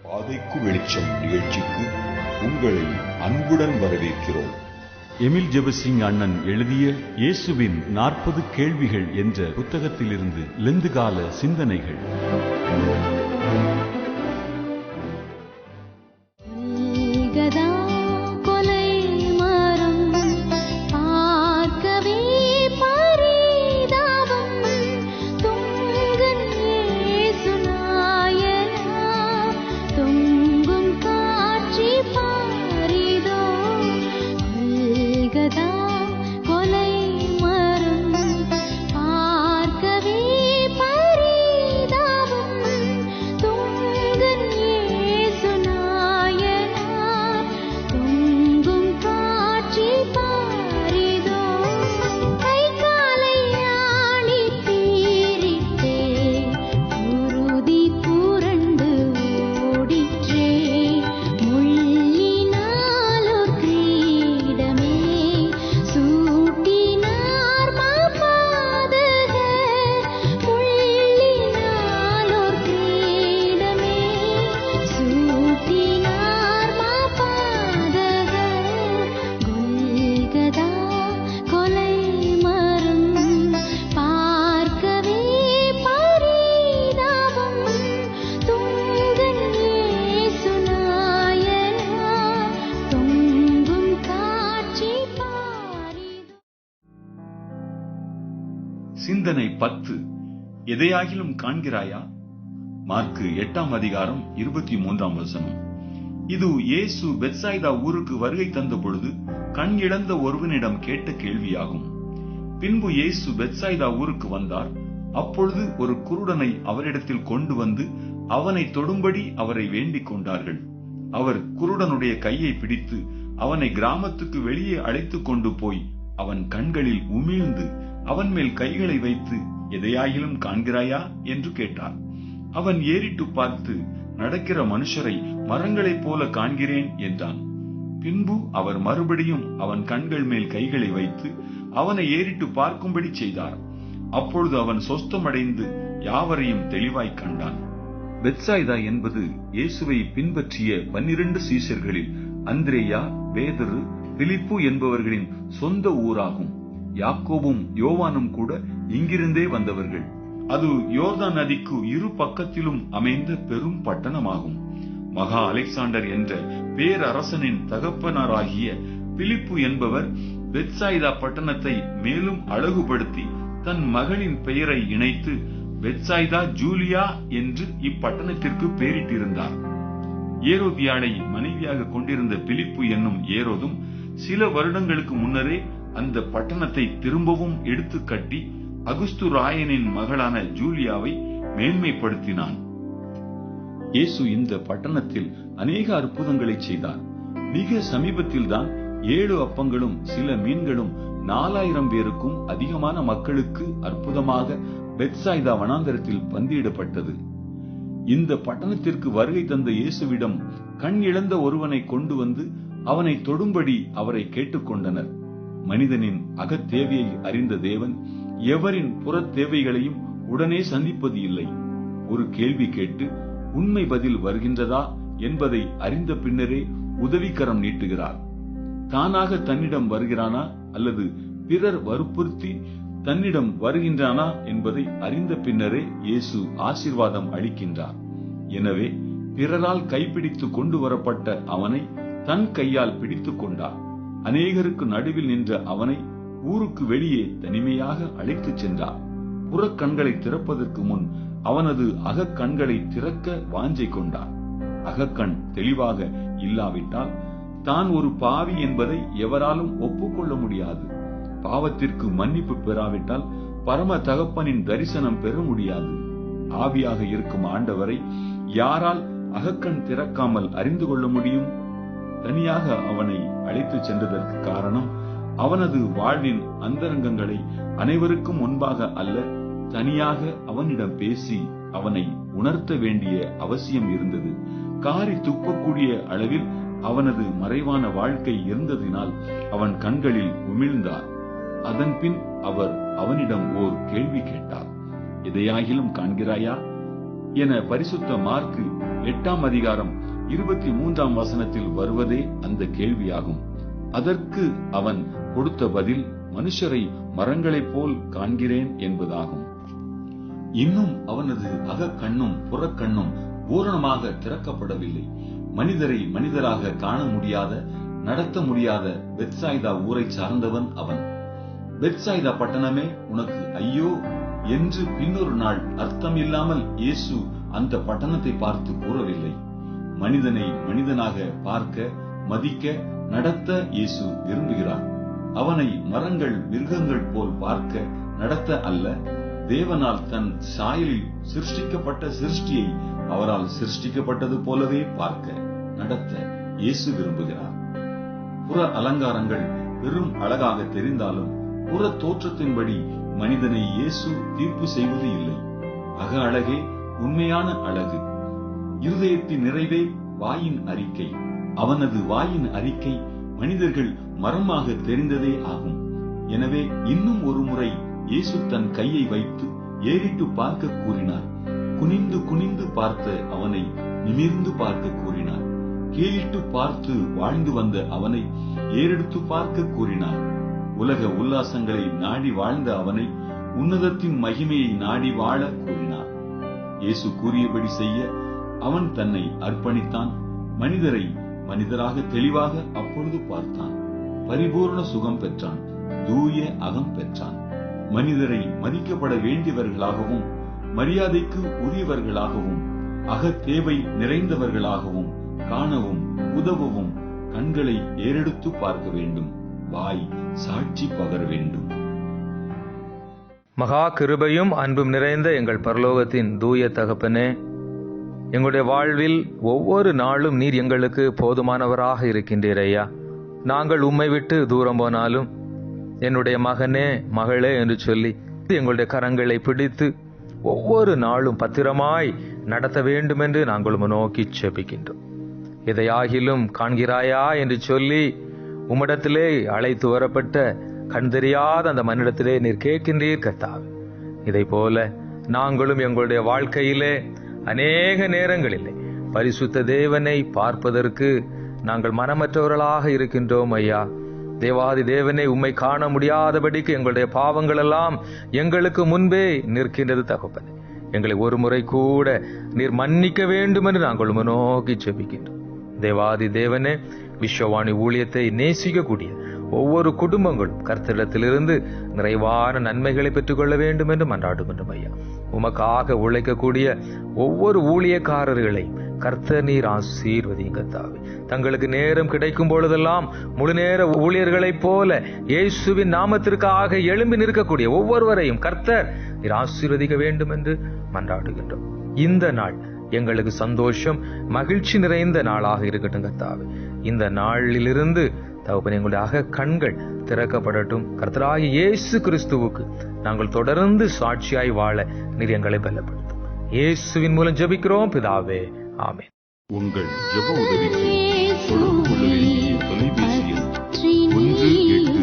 பாதைக்கு வெளிச்சம் நிகழ்ச்சிக்கு உங்களை அன்புடன் வரவேற்கிறோம். எமில் ஜெபசிங் அண்ணன் எழுதிய இயேசுவின் 40 கேள்விகள் என்ற புத்தகத்திலிருந்து லெந்து கால சிந்தனைகள். சிந்தனை 10. எதையாகிலும் காண்கிறாயா? மார்க்கு 8ஆம் அதிகாரம் 23ஆம் வசனம். இது இயேசு பெத்சாய்தா ஊருக்கு வருகை தந்த பொழுது கண் இழந்த ஒருவனிடம் கேட்ட கேள்வியாகும். பின்பு இயேசு பெத்சாய்தா ஊருக்கு வந்தார். அப்பொழுது ஒரு குருடனை அவரிடத்தில் கொண்டு வந்து அவனை தொடும்படி அவரை வேண்டிக் கொண்டார்கள். அவர் குருடனுடைய கையை பிடித்து அவனை கிராமத்துக்கு வெளியே அழைத்துக் கொண்டு போய் அவன் கண்களில் உமிழ்ந்து அவன் மேல் கைகளை வைத்து, எதையாகிலும் காண்கிறாயா என்று கேட்டார். அவன் ஏறிட்டு பார்த்து, நடக்கிற மனுஷரை மரங்களைப் போல காண்கிறேன் என்றான். பின்பு அவர் மறுபடியும் அவன் கண்கள் மேல் கைகளை வைத்து அவனை ஏறிட்டு பார்க்கும்படி செய்தார். அப்பொழுது அவன் சொஸ்தமடைந்து யாவரையும் தெளிவாய் கண்டான். பெத்சாய்தா என்பது இயேசுவை பின்பற்றிய 12 சீஷர்களில் அந்திரேயா, பேதுரு, பிலிப்பு என்பவர்களின் சொந்த ஊராகும். யாக்கோபும் யோவானும் கூட இங்கிருந்தே வந்தவர்கள். அது யோர்தான் நதிக்கு இரு பக்கத்திலும் அமைந்த பெரும் பட்டணமாகும். மகா அலெக்சாண்டர் என்ற பேரரசனின் தகப்பனாராகிய பிலிப்பு என்பவர் பெத்சாய்தா பட்டணத்தை மேலும் அழகுபடுத்தி தன் மகளின் பெயரை இணைத்து பெத்சாய்தா ஜூலியா என்று இப்பட்டணத்திற்கு பெயரிட்டிருந்தார். ஏரோதியாளை மனைவியாக கொண்டிருந்த பிலிப்பு என்னும் ஏரோதும் சில வருடங்களுக்கு முன்னரே அந்த பட்டணத்தை திரும்பவும் எடுத்து கட்டி அகுஸ்து ராயனின் மகளான ஜூலியாவை மேன்மைப்படுத்தினான். இயேசு இந்த பட்டணத்தில் அநேக அற்புதங்களை செய்தார். மிக சமீபத்தில் தான் 7 அப்பங்களும் சில மீன்களும் 4000 பேருக்கும் அதிகமான மக்களுக்கு அற்புதமாக பெத்சாய்தா வனாந்தரத்தில் பந்தியிடப்பட்டது. இந்த பட்டணத்திற்கு வருகை தந்த இயேசுவிடம் கண் இழந்த ஒருவனை கொண்டு வந்து அவனை தொடும்படி அவரை கேட்டுக்கொண்டனர். மனிதனின் அகத்தேவையை அறிந்த தேவன் எவரின் புறத் தேவைகளையும் உடனே சந்திப்பது இல்லை. ஒரு கேள்வி கேட்டு உண்மை பதில் வருகின்றதா என்பதை அறிந்த பின்னரே உதவிக்கரம் நீட்டுகிறார். தானாக தன்னிடம் வருகிறானா அல்லது பிறர் வற்புறுத்தி தன்னிடம் வருகின்றானா என்பதை அறிந்த பின்னரே இயேசு ஆசீர்வாதம் அளிக்கின்றார். எனவே பிறரால் கைப்பிடித்து கொண்டு வரப்பட்ட அவனை தன் கையால் பிடித்துக் கொண்டார். அநேகருக்கு நடுவில் நின்ற அவனை ஊருக்கு வெளியே தனிமையாக அழைத்துச் சென்றார். புறக்கண்களை திறப்பதற்கு முன் அவனது அகக்கண்களை திறக்க வாஞ்சை கொண்டார். அகக்கண் தெளிவாக இல்லாவிட்டால் தான் ஒரு பாவி என்பதை எவராலும் ஒப்புக்கொள்ள முடியாது. பாவத்திற்கு மன்னிப்பு பெறாவிட்டால் பரம தகப்பனின் தரிசனம் பெற முடியாது. ஆவியாக இருக்கும் ஆண்டவரை யாரால் அகக்கண் திறக்காமல் அறிந்து கொள்ள முடியும்? தனியாக அவனை அழைத்து சென்றதற்கு காரணம் அவனது வாழ்வின் அந்தரங்கங்களை அனைவருக்கும் முன்பாக அல்ல, தனியாக அவனிடம் பேசி அவனை உணர்த்த வேண்டிய அவசியம் இருந்தது. காரி துப்பக்கூடிய அளவில் அவனது மறைவான வாழ்க்கை இருந்ததினால் அவன் கண்களில் உமிழ்ந்தார். அதன் பின் அவர் அவனிடம் ஓர் கேள்வி கேட்டார். எதையாகிலும் காண்கிறாயா? என பரிசுத்த மார்க்கு 8:23 வருவதே அந்த கேள்வியாகும். அதற்கு அவன் கொடுத்த பதில் மனுஷரை மரங்களைப் போல் காண்கிறேன் என்பதாகும். இன்னும் அவனது அகக்கண்ணும் புறக்கண்ணும் பூரணமாக திறக்கப்படவில்லை. மனிதரை மனிதராக காண முடியாத, நடத்த முடியாத பெத்சாய்தா ஊரை சார்ந்தவன் அவன். பெத்சாய்தா பட்டணமே உனக்கு ஐயோ என்று பின்னொரு நாள் அர்த்தம் இல்லாமல் இயேசு அந்த பட்டணத்தை பார்த்து கூறவில்லை. மனிதனை மனிதனாக பார்க்க, மதிக்க, நடத்த இயேசு விரும்புகிறார். அவனை மரங்கள் மிருகங்கள் போல் பார்க்க, நடத்த அல்ல, தேவனால் தன் சாயலில் சிருஷ்டிக்கப்பட்ட சிருஷ்டியை அவரால் சிருஷ்டிக்கப்பட்டது போலவே பார்க்க, நடத்த இயேசு விரும்புகிறார். புற அலங்காரங்கள் பெரும் அழகாக தெரிந்தாலும் புற தோற்றத்தின்படி மனிதனை இயேசு தீர்ப்பு செய்வது இல்லை. அக அழகே உண்மையான அழகு. இருதயத்தின் நிறைவே வாயின் அறிக்கை. அவனது வாயின் அறிக்கை மனிதர்கள் மரமாக தெரிந்ததே ஆகும். எனவே இன்னும் ஒரு முறை இயேசு தன் கையை வைத்து ஏறிட்டு பார்க்க கூறினார். குனிந்து குனிந்து பார்த்த அவனை நிமிர்ந்து பார்க்க கூறினார். கீழிட்டு பார்த்து வாழ்ந்து வந்த அவனை ஏறெடுத்து பார்க்க கூறினார். உலக உல்லாசங்களை நாடி வாழ்ந்த அவனை உன்னதத்தின் மகிமையை நாடி வாழ கூறினார். இயேசு கூறியபடி செய்ய அவன் தன்னை அர்ப்பணித்தான். மனிதரை மனிதராக தெளிவாக அப்பொழுது பார்த்தான். பரிபூர்ண சுகம் பெற்றான். தூய அகம் பெற்றான். மனிதரை மதிக்கப்பட வேண்டியவர்களாகவும் மரியாதைக்கு உரியவர்களாகவும் அகத்தேவை நிறைந்தவர்களாகவும் காணவும் உதவவும் கண்களை ஏறெடுத்து பார்க்க வேண்டும். வாய் சாட்சி பகர வேண்டும். மகா கிருபையும் அன்பும் நிறைந்த எங்கள் பரலோகத்தின் தூய தகப்பனே, எங்களுடைய வாழ்வில் ஒவ்வொரு நாளும் நீர் எங்களுக்கு போதுமானவராக இருக்கின்றீர் ஐயா. நாங்கள் உம்மை விட்டு தூரம் போனாலும் என்னுடைய மகனே மகளே என்று சொல்லி எங்களுடைய கரங்களை பிடித்து ஒவ்வொரு நாளும் பத்திரமாய் நடத்த வேண்டும் என்று நாங்கள் நோக்கி செபிக்கின்றோம். எதையாகிலும் காண்கிறாயா என்று சொல்லி உம்மிடத்திலே அழைத்து வரப்பட்ட கண் தெரியாத அந்த மனிதத்திலே நீர் கேட்கின்றீர் கர்த்தாவே. இதை போல நாங்களும் எங்களுடைய வாழ்க்கையிலே அநேக நேரங்களிலே பரிசுத்த தேவனை பார்ப்பதற்கு நாங்கள் மனமற்றவர்களாக இருக்கின்றோம் ஐயா. தேவாதி தேவனை உம்மை காண முடியாதபடிக்கு எங்களுடைய பாவங்கள் எல்லாம் எங்களுக்கு முன்பே நிற்கின்றது தகப்பனே. எங்களை ஒரு முறை கூட நீர் மன்னிக்க வேண்டும் என்று நாங்கள் நோக்கி செபிக்கின்றோம். தேவாதி தேவனே, விஸ்வவாணி ஊழியத்தை நேசிக்கக்கூடிய ஒவ்வொரு குடும்பங்களும் கர்த்தரிடத்திலிருந்து நிறைவான நன்மைகளை பெற்றுக்கொள்ள வேண்டும் என்று மன்றாடுகின்றோம் ஐயா. உமக்காக உழைக்கக்கூடிய ஒவ்வொரு ஊழியக்காரர்களை கர்த்தர் நீர் ஆசீர்வதிங்கத்தாவே. தங்களுக்கு நேரம் கிடைக்கும் பொழுதெல்லாம் முழு நேர ஊழியர்களைப் போல இயேசுவின் நாமத்திற்காக எழும்பி நிற்கக்கூடிய ஒவ்வொருவரையும் கர்த்தர் நீர் ஆசீர்வதிக்க வேண்டும் என்று மன்றாடுகின்றோம். இந்த நாள் எங்களுக்கு சந்தோஷம் மகிழ்ச்சி நிறைந்த நாளாக இருக்கட்டும் கர்த்தாவே. இந்த நாளிலிருந்து தகப்பனே எங்களுடைய அக கண்கள் திறக்கப்படட்டும். கர்த்தராகிய இயேசு கிறிஸ்துவுக்கு நாங்கள் தொடர்ந்து சாட்சியாய் வாழ நீர் எங்களை பலப்படுத்தும். இயேசுவின் மூலம் ஜெபிக்கிறோம் பிதாவே, ஆமென். உங்கள் ஜெப உதவிக்கு தொடர்பு கொள்ள வேண்டிய தொலைபேசி எண் 1